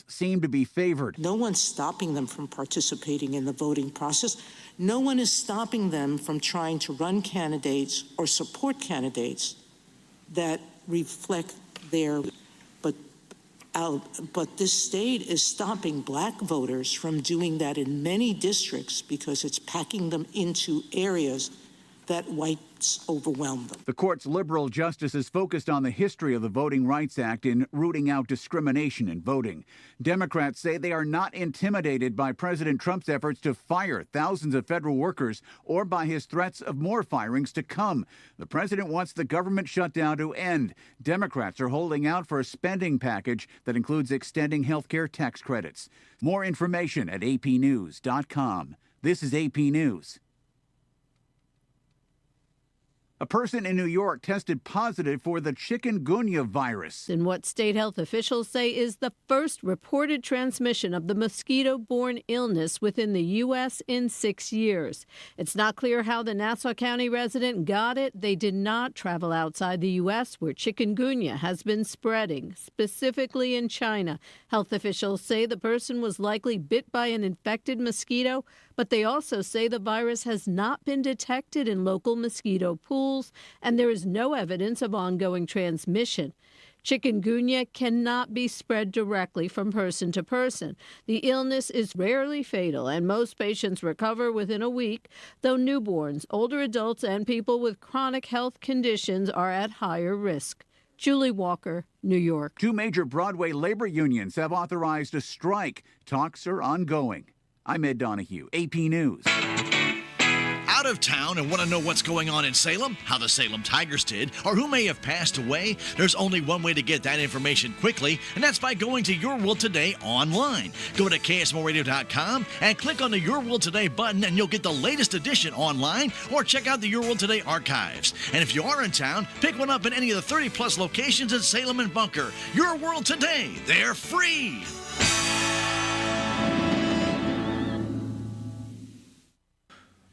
seem to be favored. No one's stopping them from participating in the voting process. No one is stopping them from trying to run candidates or support candidates that reflect their, but this state is stopping black voters from doing that in many districts because it's packing them into areas that whites overwhelm them. The court's liberal justices focused on the history of the Voting Rights Act in rooting out discrimination in voting. Democrats say they are not intimidated by President Trump's efforts to fire thousands of federal workers or by his threats of more firings to come. The president wants the government shutdown to end. Democrats are holding out for a spending package that includes extending health care tax credits. More information at apnews.com. This is AP News. A person in New York tested positive for the chikungunya virus. In what state health officials say is the first reported transmission of the mosquito-borne illness within the U.S. in 6 years. It's not clear how the Nassau County resident got it. They did not travel outside the U.S., where chikungunya has been spreading, specifically in China. Health officials say the person was likely bit by an infected mosquito, but they also say the virus has not been detected in local mosquito pools, and there is no evidence of ongoing transmission. Chikungunya cannot be spread directly from person to person. The illness is rarely fatal, and most patients recover within a week, though newborns, older adults, and people with chronic health conditions are at higher risk. Julie Walker, New York. 2 major Broadway labor unions have authorized a strike. Talks are ongoing. I'm Ed Donahue, AP News. Out of town and want to know what's going on in Salem, how the Salem Tigers did, or who may have passed away? There's only one way to get that information quickly, and that's by going to Your World Today online. Go to KSMORadio.com and click on the Your World Today button, and you'll get the latest edition online, or check out the Your World Today archives. And if you are in town, pick one up in any of the 30-plus locations in Salem and Bunker. Your World Today, they're free.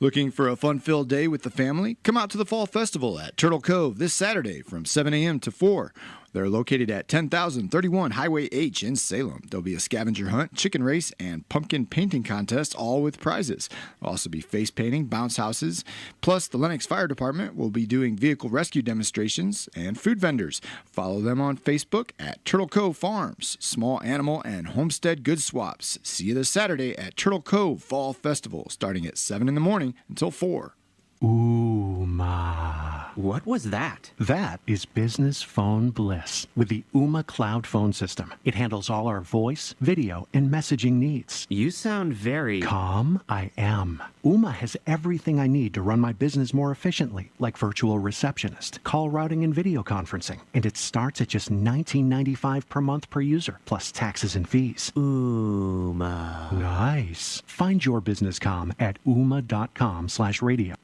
Looking for a fun-filled day with the family? Come out to the Fall Festival at Turtle Cove this Saturday from 7 a.m. to 4. They're located at 10,031 Highway H in Salem. There'll be a scavenger hunt, chicken race, and pumpkin painting contest, all with prizes. There'll also be face painting, bounce houses. Plus, the Lenox Fire Department will be doing vehicle rescue demonstrations and food vendors. Follow them on Facebook at Turtle Cove Farms, Small Animal and Homestead Goods Swaps. See you this Saturday at Turtle Cove Fall Festival, starting at 7 in the morning until 4. Ooma. What was that? That is business phone bliss with the Ooma cloud phone system. It handles all our voice, video, and messaging needs. You sound very... Calm? I am. Ooma has everything I need to run my business more efficiently, like virtual receptionist, call routing, and video conferencing. And it starts at just $19.95 per month per user, plus taxes and fees. Ooma. Nice. Find your business comm at ooma.com/radio.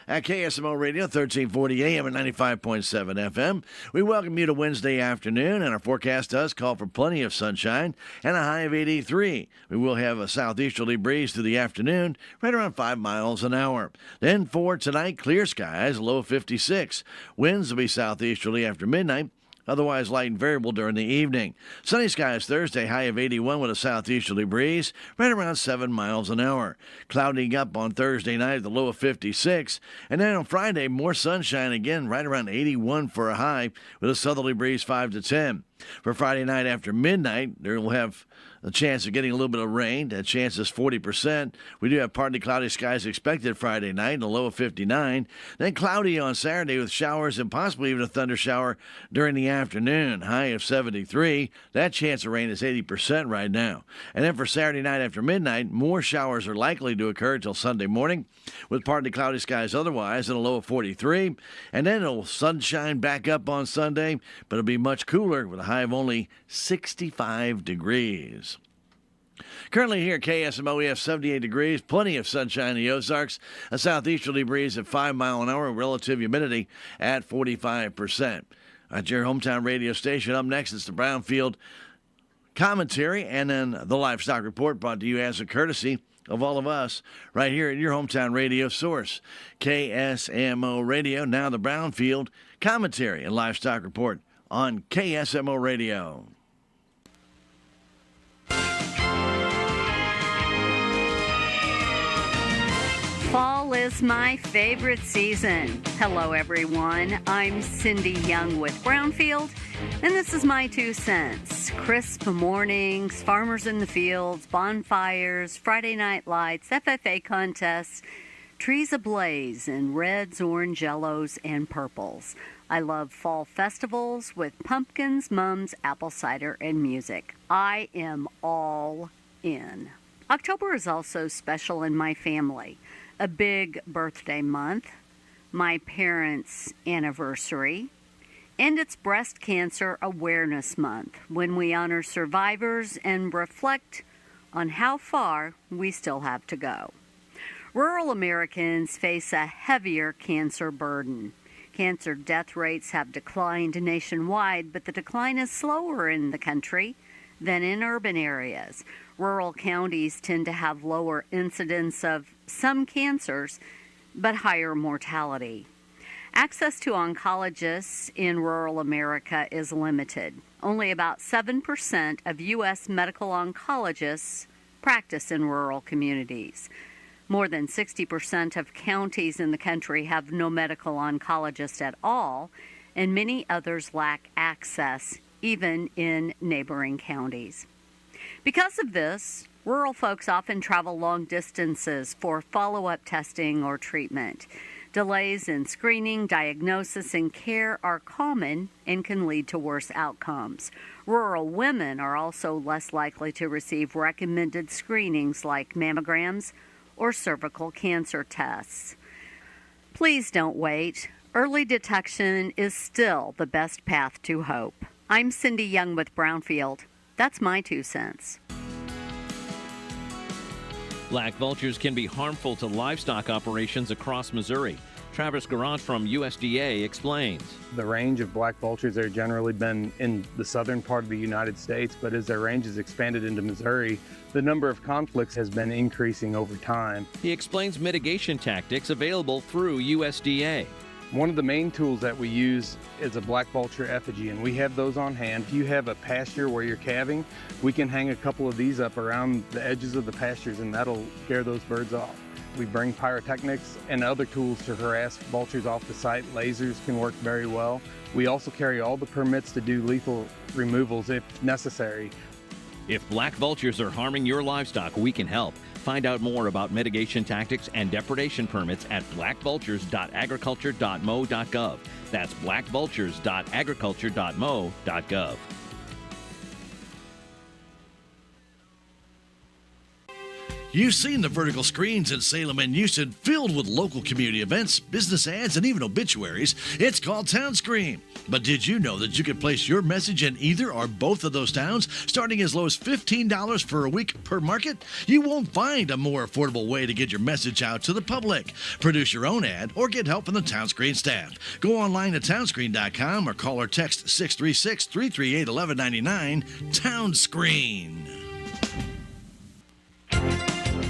At KSMO Radio, 1340 AM and 95.7 FM. We welcome you to Wednesday afternoon, and our forecast does call for plenty of sunshine and a high of 83. We will have a southeasterly breeze through the afternoon, right around 5 miles an hour. Then for tonight, clear skies, low 56. Winds will be southeasterly after midnight. Otherwise light and variable during the evening. Sunny skies Thursday, high of 81 with a southeasterly breeze, right around 7 miles an hour. Clouding up on Thursday night at the low of 56. And then on Friday, more sunshine again, right around 81 for a high with a southerly breeze 5 to 10. For Friday night after midnight, there will have a chance of getting a little bit of rain. That chance is 40%. We do have partly cloudy skies expected Friday night, a low of 59. Then cloudy on Saturday with showers and possibly even a thunder shower during the afternoon, high of 73. That chance of rain is 80% right now. And then for Saturday night after midnight, more showers are likely to occur until Sunday morning with partly cloudy skies otherwise and a low of 43. And then it'll sunshine back up on Sunday, but it'll be much cooler with a high of only 65 degrees. Currently here at KSMO, we have 78 degrees, plenty of sunshine in the Ozarks, a southeasterly breeze at 5 miles an hour, relative humidity at 45%. At your hometown radio station, up next is the Brownfield commentary and then the livestock report brought to you as a courtesy of all of us right here at your hometown radio source, KSMO Radio. Now the Brownfield commentary and livestock report on KSMO Radio. is my favorite season. Hello, everyone. I'm Cindy Young with Brownfield, and this is my 2 cents. Crisp mornings, farmers in the fields, bonfires, Friday night lights, FFA contests, trees ablaze in reds, orange, yellows, and purples. I love fall festivals with pumpkins, mums, apple cider, and music. I am all in. October is also special in my family. A big birthday month, my parents' anniversary, and it's Breast Cancer Awareness Month, when we honor survivors and reflect on how far we still have to go. Rural Americans face a heavier cancer burden. Cancer death rates have declined nationwide, but the decline is slower in the country than in urban areas. Rural counties tend to have lower incidence of some cancers, but higher mortality. Access to oncologists in rural America is limited. Only about 7% of U.S. medical oncologists practice in rural communities. More than 60% of counties in the country have no medical oncologist at all, and many others lack access, even in neighboring counties. Because of this, rural folks often travel long distances for follow-up testing or treatment. Delays in screening, diagnosis, and care are common and can lead to worse outcomes. Rural women are also less likely to receive recommended screenings like mammograms or cervical cancer tests. Please don't wait. Early detection is still the best path to hope. I'm Cindy Young with Brownfield. That's my 2 cents. Black vultures can be harmful to livestock operations across Missouri. Travis Garant from USDA explains. The range of black vultures have generally been in the southern part of the United States, but as their range has expanded into Missouri, the number of conflicts has been increasing over time. He explains mitigation tactics available through USDA. One of the main tools that we use is a black vulture effigy, and we have those on hand. If you have a pasture where you're calving, we can hang a couple of these up around the edges of the pastures, and that'll scare those birds off. We bring pyrotechnics and other tools to harass vultures off the site. Lasers can work very well. We also carry all the permits to do lethal removals if necessary. If black vultures are harming your livestock, we can help. Find out more about mitigation tactics and depredation permits at blackvultures.agriculture.mo.gov. That's blackvultures.agriculture.mo.gov. You've seen the vertical screens in Salem and Houston filled with local community events, business ads, and even obituaries. It's called Town Screen. But did you know that you could place your message in either or both of those towns, starting as low as $15 for a week per market? You won't find a more affordable way to get your message out to the public. Produce your own ad or get help from the Town Screen staff. Go online to townscreen.com or call or text 636-338-1199. Town Screen.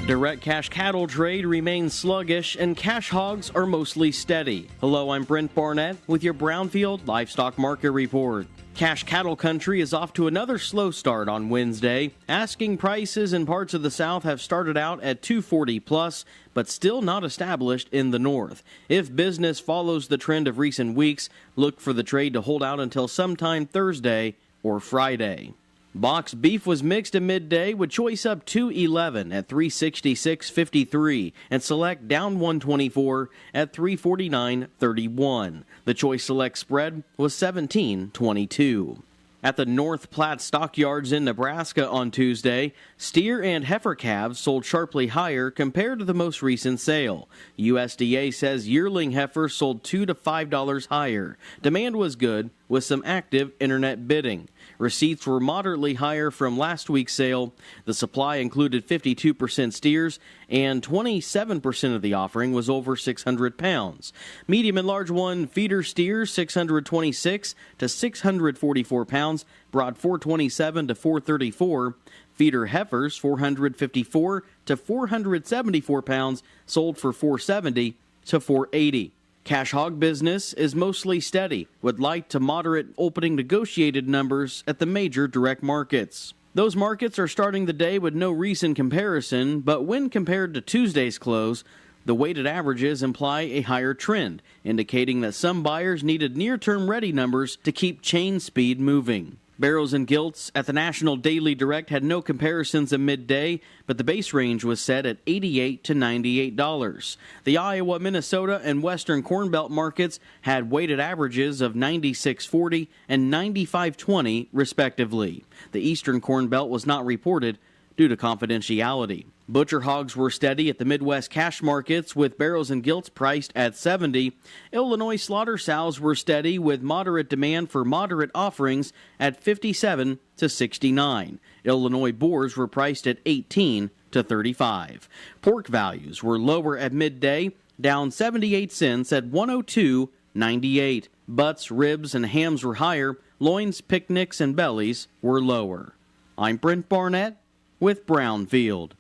Direct cash cattle trade remains sluggish and cash hogs are mostly steady. Hello, I'm Brent Barnett with your Brownfield Livestock Market Report. Cash cattle country is off to another slow start on Wednesday. Asking prices in parts of the South have started out at $240 plus, but still not established in the North. If business follows the trend of recent weeks, look for the trade to hold out until sometime Thursday or Friday. Box beef was mixed at midday with choice up 211 at $366.53 and select down 124 at $349.31. The choice select spread was $17.22. At the North Platte stockyards in Nebraska on Tuesday, steer and heifer calves sold sharply higher compared to the most recent sale. USDA says yearling heifers sold $2 to $5 higher. Demand was good with some active internet bidding. Receipts were moderately higher from last week's sale. The supply included 52% steers, and 27% of the offering was over 600 pounds. Medium and large one feeder steers, 626 to 644 pounds, brought 427 to 434. Feeder heifers, 454 to 474 pounds, sold for 470 to 480. Cash hog business is mostly steady, with light to moderate opening negotiated numbers at the major direct markets. Those markets are starting the day with no recent comparison, but when compared to Tuesday's close, The weighted averages imply a higher trend, indicating that some buyers needed near-term ready numbers to keep chain speed moving. Barrels and gilts at the National Daily Direct had no comparisons at midday, but the base range was set at $88 to $98. The Iowa, Minnesota, and Western Corn Belt markets had weighted averages of $96.40 and $95.20, respectively. The Eastern Corn Belt was not reported due to confidentiality. Butcher hogs were steady at the Midwest cash markets, with barrels and gilts priced at $70. Illinois slaughter sows were steady, with moderate demand for moderate offerings at $57 to $69. Illinois boars were priced at $18 to $35. Pork values were lower at midday, down 78 cents at $102.98. Butts, ribs, and hams were higher. Loins, picnics, and bellies were lower. I'm Brent Barnett with Brownfield.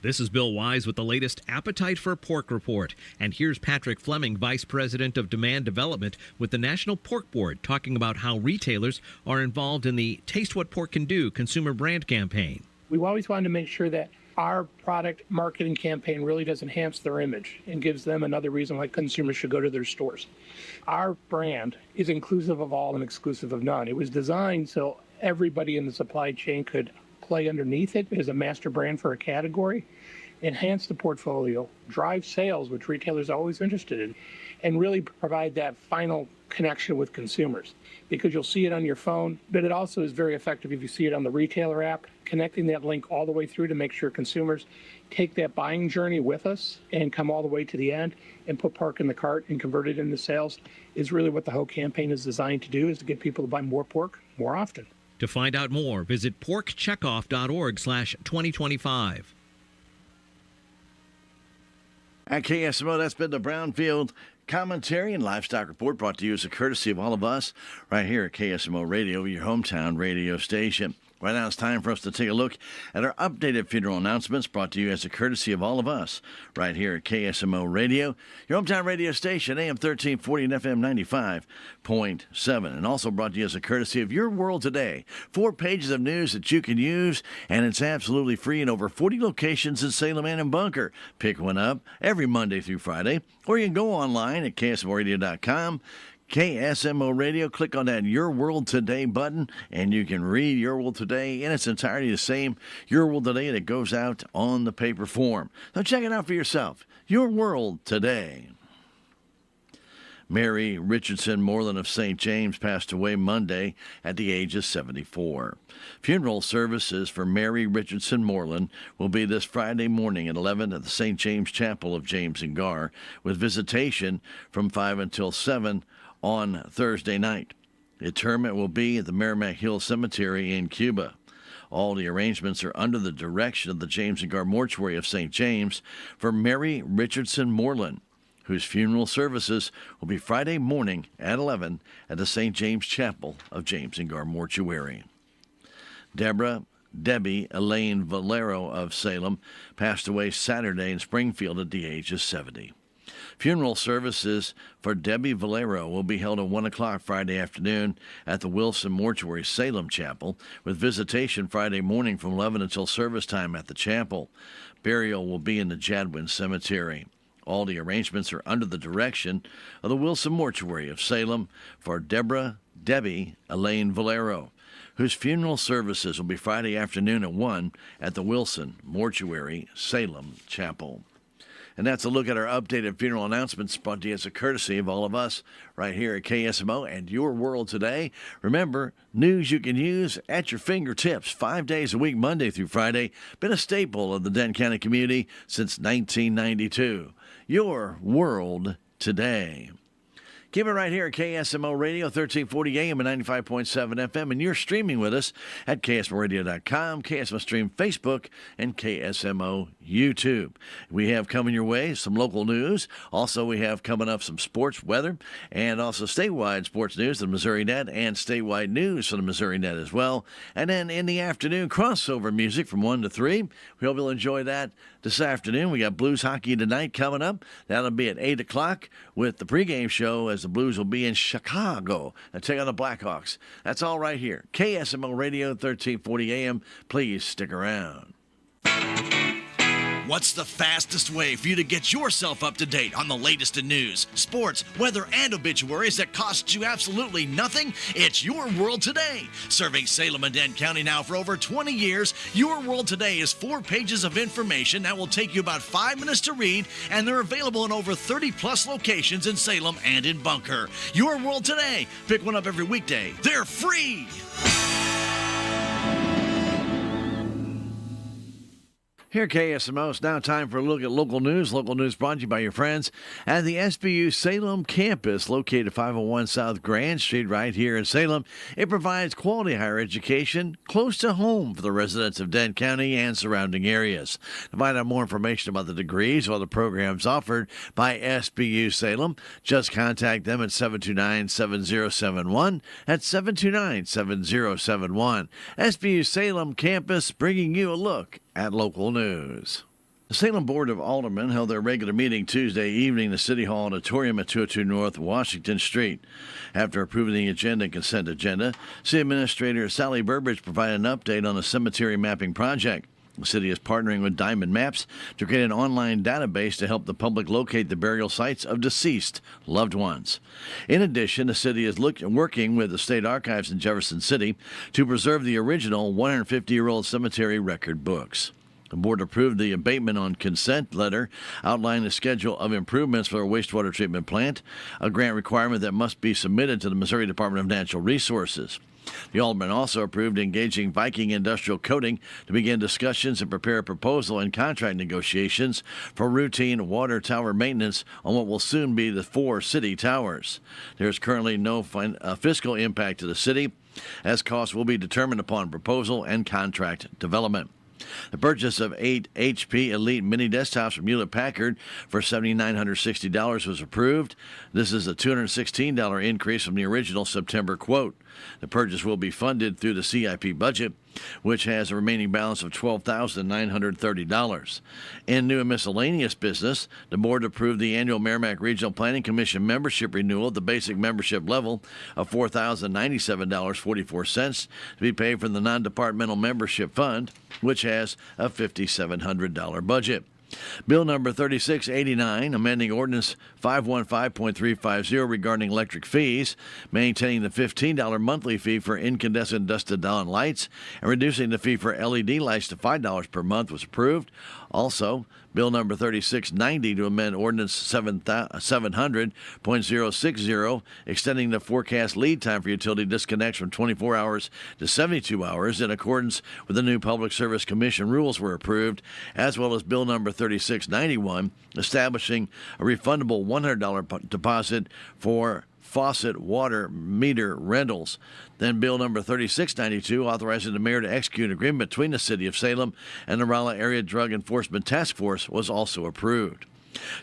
This is Bill Wise with the latest Appetite for Pork report. And here's Patrick Fleming, Vice President of Demand Development with the National Pork Board, talking about how retailers are involved in the Taste What Pork Can Do consumer brand campaign. We always wanted to make sure that our product marketing campaign really does enhance their image and gives them another reason why consumers should go to their stores. Our brand is inclusive of all and exclusive of none. It was designed so everybody in the supply chain could play underneath it as a master brand for a category, enhance the portfolio, drive sales, which retailers are always interested in, and really provide that final connection with consumers. Because you'll see it on your phone, but it also is very effective if you see it on the retailer app, connecting that link all the way through to make sure consumers take that buying journey with us and come all the way to the end and put pork in the cart and convert it into sales is really what the whole campaign is designed to do, is to get people to buy more pork more often. To find out more, visit porkcheckoff.org/2025. At KSMO, that's been the Brownfield Commentary and Livestock Report, brought to you as a courtesy of all of us right here at KSMO Radio, your hometown radio station. Right now it's time for us to take a look at our updated funeral announcements, brought to you as a courtesy of all of us right here at KSMO Radio, your hometown radio station, AM 1340 and FM 95.7, and also brought to you as a courtesy of Your World Today. 4 pages of news that you can use, and it's absolutely free in over 40 locations in Salem and in Bunker. Pick one up every Monday through Friday, or you can go online at ksmoradio.com. KSMO Radio, click on that Your World Today button, and you can read Your World Today in its entirety, the same Your World Today that goes out on the paper form. So check it out for yourself. Your World Today. Mary Richardson Moreland of St. James passed away Monday at the age of 74. Funeral services for Mary Richardson Moreland will be this Friday morning at 11 at the St. James Chapel of James and Gar, with visitation from 5 until 7 on Thursday night. The interment will be at the Merrimack Hill Cemetery in Cuba. All the arrangements are under the direction of the James and Gar Mortuary of St. James for Mary Richardson Moreland, whose funeral services will be Friday morning at 11 at the St. James Chapel of James and Gar Mortuary. Debbie Elaine Valero of Salem passed away Saturday in Springfield at the age of 70. Funeral services for Debbie Valero will be held at 1 o'clock Friday afternoon at the Wilson Mortuary Salem Chapel, with visitation Friday morning from 11 until service time at the chapel. Burial will be in the Jadwin Cemetery. All the arrangements are under the direction of the Wilson Mortuary of Salem for Debbie Elaine Valero, whose funeral services will be Friday afternoon at 1 at the Wilson Mortuary Salem Chapel. And that's a look at our updated funeral announcements, brought to you as a courtesy of all of us right here at KSMO and Your World Today. Remember, news you can use at your fingertips 5 days a week, Monday through Friday. Been a staple of the Denton County community since 1992. Your World Today. Keep it right here at KSMO Radio, 1340 AM and 95.7 FM. And you're streaming with us at KSMORadio.com, KSMO Stream Facebook, and KSMO YouTube. We have coming your way some local news. Also, we have coming up some sports, weather, and also statewide sports news, the Missouri Net, and statewide news for the Missouri Net as well. And then in the afternoon, crossover music from 1 to 3. We hope you'll enjoy that this afternoon. We got Blues hockey tonight coming up. That'll be at 8 o'clock with the pregame show, as the Blues will be in Chicago and take on the Blackhawks. That's all right here. KSMO Radio, 1340 AM. Please stick around. What's the fastest way for you to get yourself up to date on the latest in news, sports, weather, and obituaries that costs you absolutely nothing? It's Your World Today. Serving Salem and Dent County now for over 20 years, Your World Today is 4 pages of information that will take you about 5 minutes to read, and they're available in over 30-plus locations in Salem and in Bunker. Your World Today. Pick one up every weekday. They're free. Here at KSMO, it's now time for a look at local news. Local news brought to you by your friends at the SBU Salem campus, located 501 South Grand Street, right here in Salem. It provides quality higher education close to home for the residents of Dent County and surrounding areas. To find out more information about the degrees or the programs offered by SBU Salem, just contact them at 729-7071. That's 729-7071. SBU Salem campus, bringing you a look at local news. The Salem Board of Aldermen held their regular meeting Tuesday evening in the City Hall Auditorium at 202 North Washington Street. After approving the agenda and consent agenda, City Administrator Sally Burbridge provided an update on the cemetery mapping project. The city is partnering with Diamond Maps to create an online database to help the public locate the burial sites of deceased loved ones. In addition, the city is working with the State Archives in Jefferson City to preserve the original 150-year-old cemetery record books. The board approved the abatement on consent letter outlining the schedule of improvements for a wastewater treatment plant, a grant requirement that must be submitted to the Missouri Department of Natural Resources. The alderman also approved engaging Viking Industrial Coating to begin discussions and prepare a proposal and contract negotiations for routine water tower maintenance on what will soon be the 4 city towers. There is currently no fiscal impact to the city, as costs will be determined upon proposal and contract development. The purchase of 8 HP Elite mini desktops from Hewlett-Packard for $7,960 was approved. This is a $216 increase from the original September quote. The purchase will be funded through the CIP budget, which has a remaining balance of $12,930. In new and miscellaneous business, the board approved the annual Merrimack Regional Planning Commission membership renewal at the basic membership level of $4,097.44 to be paid from the non-departmental membership fund, which has a $5,700 budget. Bill number 3689, amending Ordinance 515.350 regarding electric fees, maintaining the $15 monthly fee for incandescent dusted dawn lights and reducing the fee for LED lights to $5 per month, was approved. Also, Bill number 3690 to amend Ordinance 700.060, extending the forecast lead time for utility disconnects from 24 hours to 72 hours in accordance with the new Public Service Commission rules, were approved, as well as Bill number 3691, establishing a refundable $100 deposit for faucet water meter rentals. Then Bill number 3692, authorizing the mayor to execute an agreement between the City of Salem and the Rolla Area Drug Enforcement Task Force, was also approved.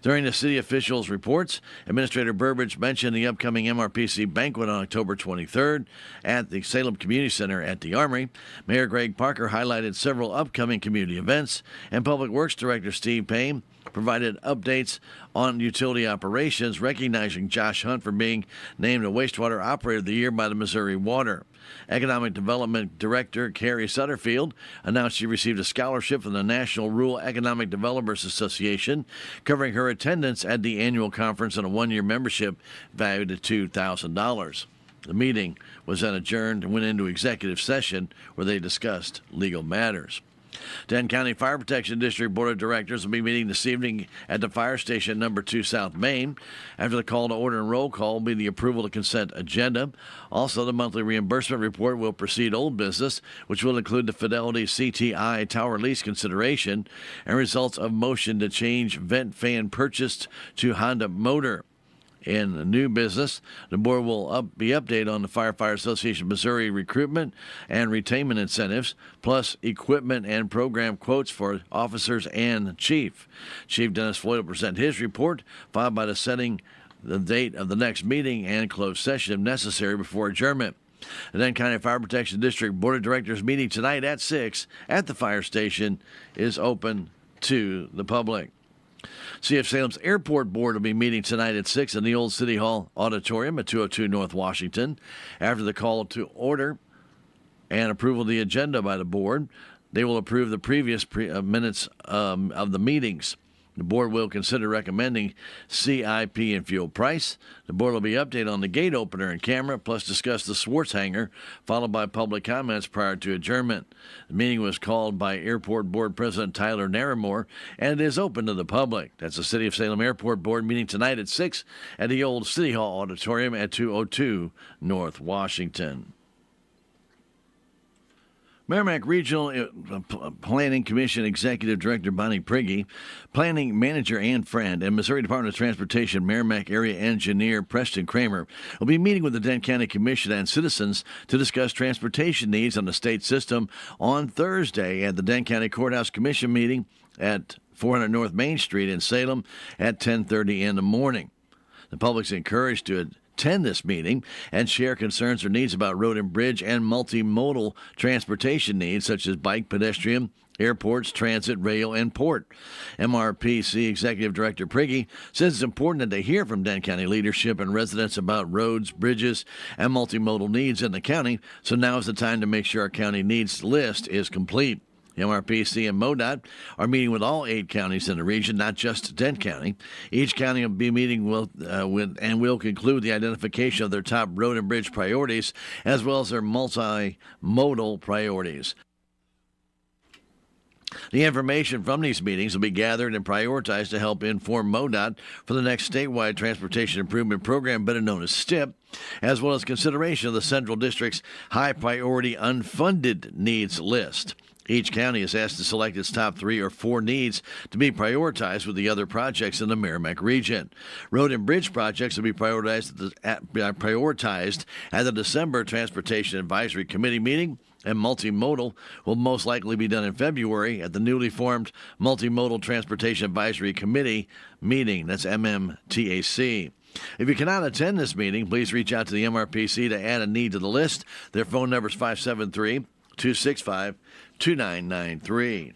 During the city officials' reports, Administrator Burbridge mentioned the upcoming MRPC banquet on October 23rd at the Salem Community Center at the Armory. Mayor Greg Parker highlighted several upcoming community events, and Public Works Director Steve Payne provided updates on utility operations, recognizing Josh Hunt for being named a Wastewater Operator of the Year by the Missouri Water. Economic Development Director Carrie Sutterfield announced she received a scholarship from the National Rural Economic Developers Association, covering her attendance at the annual conference and a one-year membership valued at $2,000. The meeting was then adjourned and went into executive session where they discussed legal matters. Dent County Fire Protection District Board of Directors will be meeting this evening at the fire station number 2 South Main. After the call to order and roll call will be the approval of consent agenda. Also, the monthly reimbursement report will precede old business, which will include the Fidelity CTI tower lease consideration and results of motion to change vent fan purchased to Honda Motor. In new business, the board will be updated on the Firefighter Association of Missouri recruitment and retainment incentives, plus equipment and program quotes for officers and chief. Chief Dennis Floyd will present his report, followed by setting the date of the next meeting and closed session if necessary before adjournment. The Dent County Fire Protection District Board of Directors meeting tonight at 6 at the fire station is open to the public. CF Salem's Airport Board will be meeting tonight at 6 in the old City Hall Auditorium at 202 North Washington. After the call to order and approval of the agenda by the board, they will approve the previous minutes of the meetings. The board will consider recommending CIP and fuel price. The board will be updated on the gate opener and camera, plus discuss the Swartz hanger, followed by public comments prior to adjournment. The meeting was called by Airport Board President Tyler Naramore, and it is open to the public. That's the City of Salem Airport Board meeting tonight at 6 at the old City Hall Auditorium at 202 North Washington. Merrimack Regional Planning Commission Executive Director Bonnie Prigge, Planning Manager Ann Friend, and Missouri Department of Transportation Merrimack Area Engineer Preston Kramer will be meeting with the Dent County Commission and citizens to discuss transportation needs on the state system on Thursday at the Dent County Courthouse Commission meeting at 400 North Main Street in Salem at 10:30 in the morning. The public's encouraged to attend this meeting and share concerns or needs about road and bridge and multimodal transportation needs such as bike, pedestrian, airports, transit, rail, and port. MRPC Executive Director Prigge says it's important that they hear from Dent County leadership and residents about roads, bridges, and multimodal needs in the county, so now is the time to make sure our county needs list is complete. MRPC and MoDOT are meeting with all 8 counties in the region, not just Dent County. Each county will be meeting with and will conclude the identification of their top road and bridge priorities, as well as their multimodal priorities. The information from these meetings will be gathered and prioritized to help inform MoDOT for the next statewide transportation improvement program, better known as STIP, as well as consideration of the Central District's high priority unfunded needs list. Each county is asked to select its top 3 or 4 needs to be prioritized with the other projects in the Merrimack region. Road and bridge projects will be prioritized at the December Transportation Advisory Committee meeting, and multimodal will most likely be done in February at the newly formed Multimodal Transportation Advisory Committee meeting. That's MMTAC. If you cannot attend this meeting, please reach out to the MRPC to add a need to the list. Their phone number is 573-265-2993.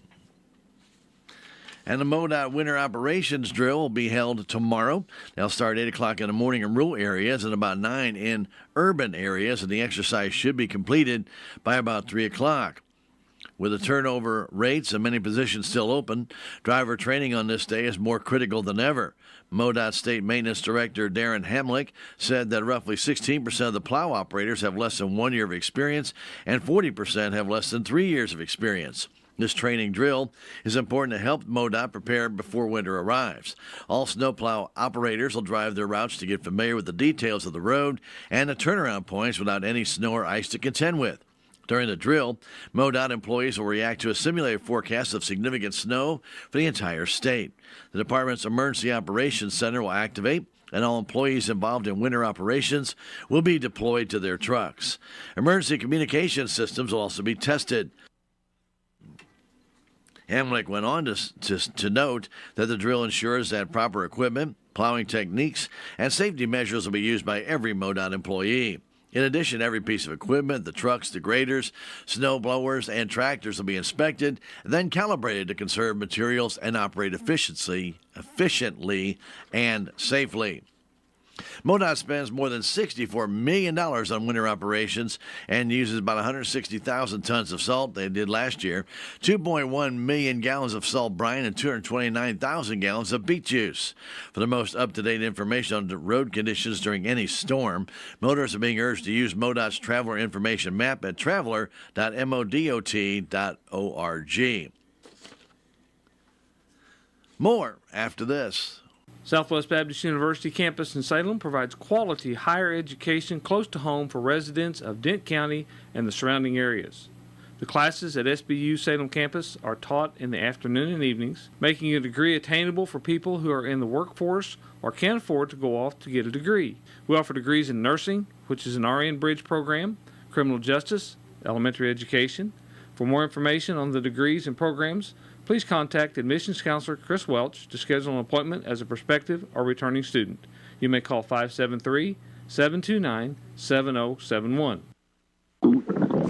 And the MoDOT Winter Operations Drill will be held tomorrow. They'll start 8 o'clock in the morning in rural areas and about 9 in urban areas, and the exercise should be completed by about 3 o'clock. With the turnover rates and many positions still open, driver training on this day is more critical than ever. MoDOT State Maintenance Director Darren Hamlick said that roughly 16% of the plow operators have less than 1 year of experience and 40% have less than 3 years of experience. This training drill is important to help MoDOT prepare before winter arrives. All snowplow operators will drive their routes to get familiar with the details of the road and the turnaround points without any snow or ice to contend with. During the drill, MoDOT employees will react to a simulated forecast of significant snow for the entire state. The department's Emergency Operations Center will activate, and all employees involved in winter operations will be deployed to their trucks. Emergency communication systems will also be tested. Hamlick went on to note that the drill ensures that proper equipment, plowing techniques, and safety measures will be used by every MoDOT employee. In addition, every piece of equipment, the trucks, the graders, snow blowers, and tractors will be inspected, then calibrated to conserve materials and operate efficiently and safely. MoDOT spends more than $64 million on winter operations and uses about 160,000 tons of salt. They did last year, 2.1 million gallons of salt brine, and 229,000 gallons of beet juice. For the most up-to-date information on the road conditions during any storm, motorists are being urged to use MoDOT's Traveler Information Map at traveler.modot.org. More after this. Southwest Baptist University campus in Salem provides quality higher education close to home for residents of Dent County and the surrounding areas. The classes at SBU Salem campus are taught in the afternoon and evenings, making a degree attainable for people who are in the workforce or can't afford to go off to get a degree. We offer degrees in nursing, which is an RN Bridge program, criminal justice, elementary education. For more information on the degrees and programs, please contact admissions counselor Chris Welch to schedule an appointment as a prospective or returning student. You may call 573-729-7071.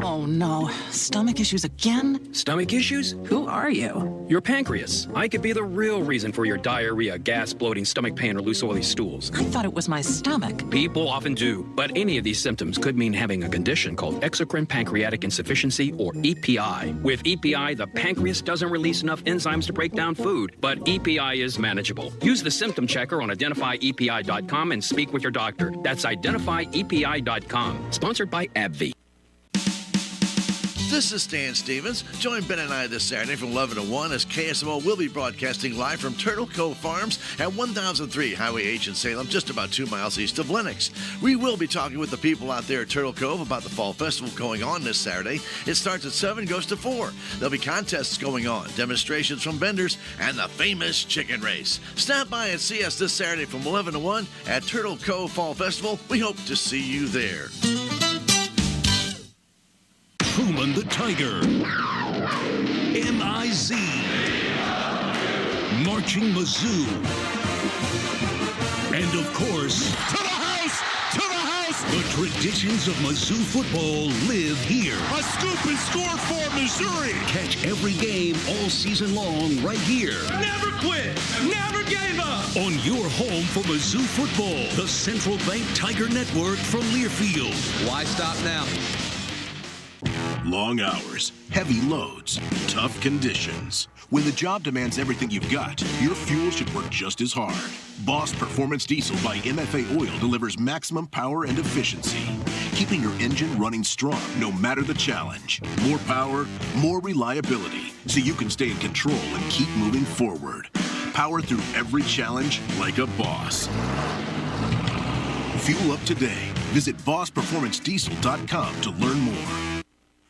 Oh no, stomach issues again? Stomach issues? Who are you? Your pancreas. I could be the real reason for your diarrhea, gas, bloating, stomach pain, or loose oily stools. I thought it was my stomach. People often do, but any of these symptoms could mean having a condition called exocrine pancreatic insufficiency, or EPI. With EPI, the pancreas doesn't release enough enzymes to break down food, but EPI is manageable. Use the symptom checker on identifyepi.com and speak with your doctor. That's identifyepi.com. Sponsored by AbbVie. This is Stan Stevens. Join Ben and I this Saturday from 11 to 1 as KSMO will be broadcasting live from Turtle Cove Farms at 1003 Highway H in Salem, just about 2 miles east of Lenox. We will be talking with the people out there at Turtle Cove about the Fall Festival going on this Saturday. It starts at 7, goes to 4. There'll be contests going on, demonstrations from vendors, and the famous chicken race. Stop by and see us this Saturday from 11 to 1 at Turtle Cove Fall Festival. We hope to see you there. Truman the Tiger. M.I.Z. Marching Mizzou. And of course, to the house! To the house! The traditions of Mizzou football live here. A scoop and score for Missouri! Catch every game all season long right here. Never quit! Never gave up! On your home for Mizzou football, the Central Bank Tiger Network from Learfield. Why stop now? Long hours, heavy loads, tough conditions. When the job demands everything you've got, your fuel should work just as hard. Boss Performance Diesel by MFA Oil delivers maximum power and efficiency, keeping your engine running strong no matter the challenge. More power, more reliability, so you can stay in control and keep moving forward. Power through every challenge like a boss. Fuel up today. Visit bossperformancediesel.com to learn more.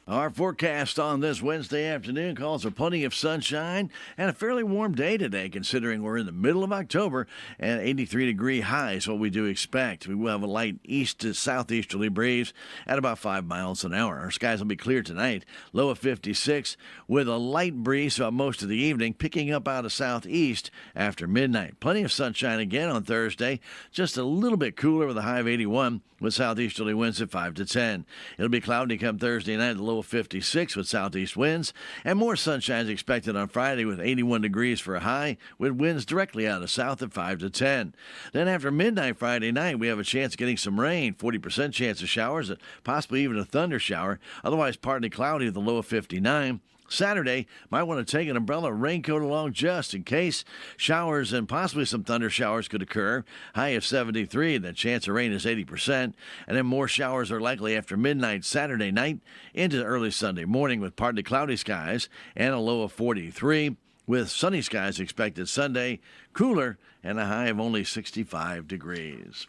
Our forecast on this Wednesday afternoon calls for plenty of sunshine and a fairly warm day today, considering we're in the middle of October, and 83-degree high is what we do expect. We will have a light east to southeasterly breeze at about 5 miles an hour. Our skies will be clear tonight, low of 56, with a light breeze throughout most of the evening, picking up out of southeast after midnight. Plenty of sunshine again on Thursday, just a little bit cooler with a high of 81, with southeasterly winds at 5 to 10. It'll be cloudy come Thursday night, low of 56 with southeast winds, and more sunshine is expected on Friday with 81 degrees for a high, with winds directly out of south at 5 to 10. Then after midnight Friday night, we have a chance of getting some rain, 40% chance of showers, possibly even a thunder shower, otherwise partly cloudy with a low of 59. Saturday, might want to take an umbrella or raincoat along just in case. Showers and possibly some thunder showers could occur. High of 73, the chance of rain is 80%. And then more showers are likely after midnight Saturday night into early Sunday morning with partly cloudy skies and a low of 43. With sunny skies expected Sunday, cooler, and a high of only 65 degrees.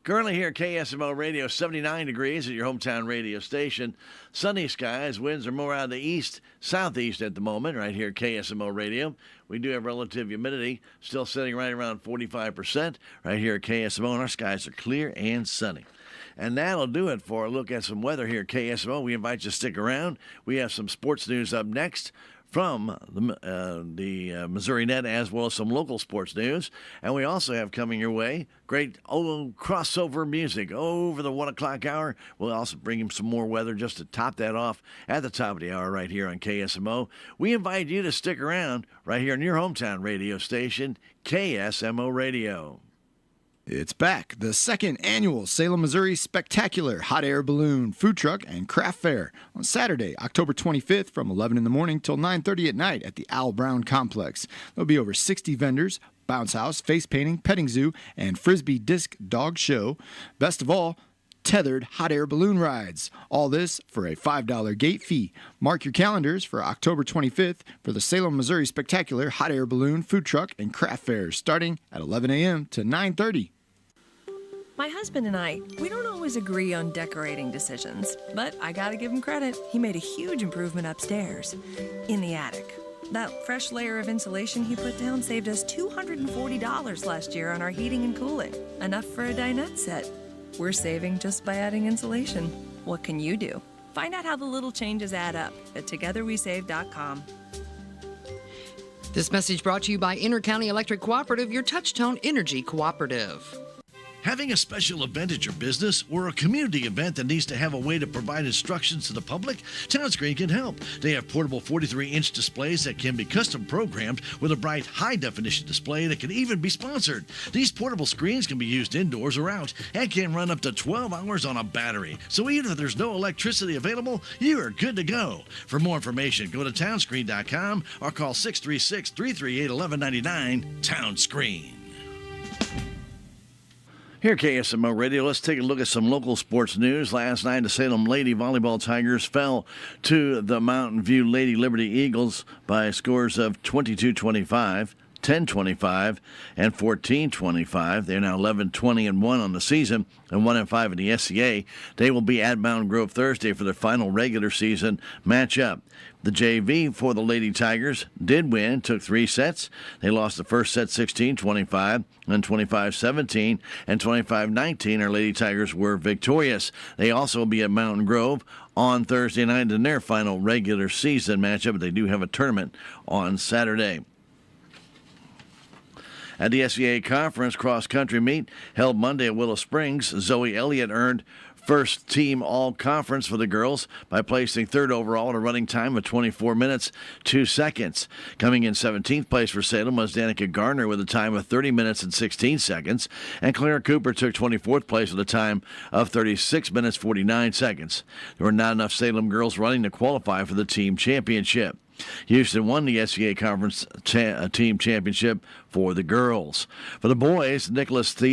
Currently here at KSMO Radio, 79 degrees at your hometown radio station. Sunny skies, winds are more out of the east, southeast at the moment, right here at KSMO Radio. We do have relative humidity, still sitting right around 45% right here at KSMO, and our skies are clear and sunny. And that'll do it for a look at some weather here at KSMO. We invite you to stick around. We have some sports news up next from the Missouri Net, as well as some local sports news. And we also have coming your way great crossover music over the 1 o'clock hour. We'll also bring him some more weather just to top that off at the top of the hour right here on KSMO. We invite you to stick around right here on your hometown radio station, KSMO Radio. It's back, the second annual Salem, Missouri Spectacular Hot Air Balloon Food Truck and Craft Fair on Saturday, October 25th from 11 in the morning till 9:30 at night at the Al Brown Complex. There'll be over 60 vendors, bounce house, face painting, petting zoo, and Frisbee disc dog show. Best of all, tethered hot air balloon rides. All this for a $5 gate fee. Mark your calendars for October 25th for the Salem, Missouri Spectacular Hot Air Balloon Food Truck and Craft Fair starting at 11 a.m. to 9:30. My husband and I, we don't always agree on decorating decisions, but I gotta give him credit. He made a huge improvement upstairs in the attic. That fresh layer of insulation he put down saved us $240 last year on our heating and cooling. Enough for a dinette set. We're saving just by adding insulation. What can you do? Find out how the little changes add up at togetherwesave.com. This message brought to you by Intercounty Electric Cooperative, your touch-tone energy cooperative. Having a special event at your business or a community event that needs to have a way to provide instructions to the public? Townscreen can help. They have portable 43-inch displays that can be custom programmed with a bright, high-definition display that can even be sponsored. These portable screens can be used indoors or out and can run up to 12 hours on a battery. So even if there's no electricity available, you are good to go. For more information, go to townscreen.com or call 636-338-1199. Townscreen. Here at KSMO Radio, let's take a look at some local sports news. Last night, the Salem Lady Volleyball Tigers fell to the Mountain View Lady Liberty Eagles by scores of 22-25, 10-25, and 14-25. They're now 11-20-1 on the season and 1-5 in the SCA. They will be at Mountain Grove Thursday for their final regular season matchup. The JV for the Lady Tigers did win, took 3 sets. They lost the first set 16-25, then 25-17, and 25-19. Our Lady Tigers were victorious. They also will be at Mountain Grove on Thursday night in their final regular season matchup, but they do have a tournament on Saturday. At the SCA Conference cross-country meet held Monday at Willow Springs, Zoe Elliott earned first team all-conference for the girls by placing third overall at a running time of 24 minutes, 2 seconds. Coming in 17th place for Salem was Danica Garner with a time of 30 minutes and 16 seconds, and Clara Cooper took 24th place with a time of 36 minutes, 49 seconds. There were not enough Salem girls running to qualify for the team championship. Houston won the SCA Conference team championship for the girls. For the boys, Nicholas Thie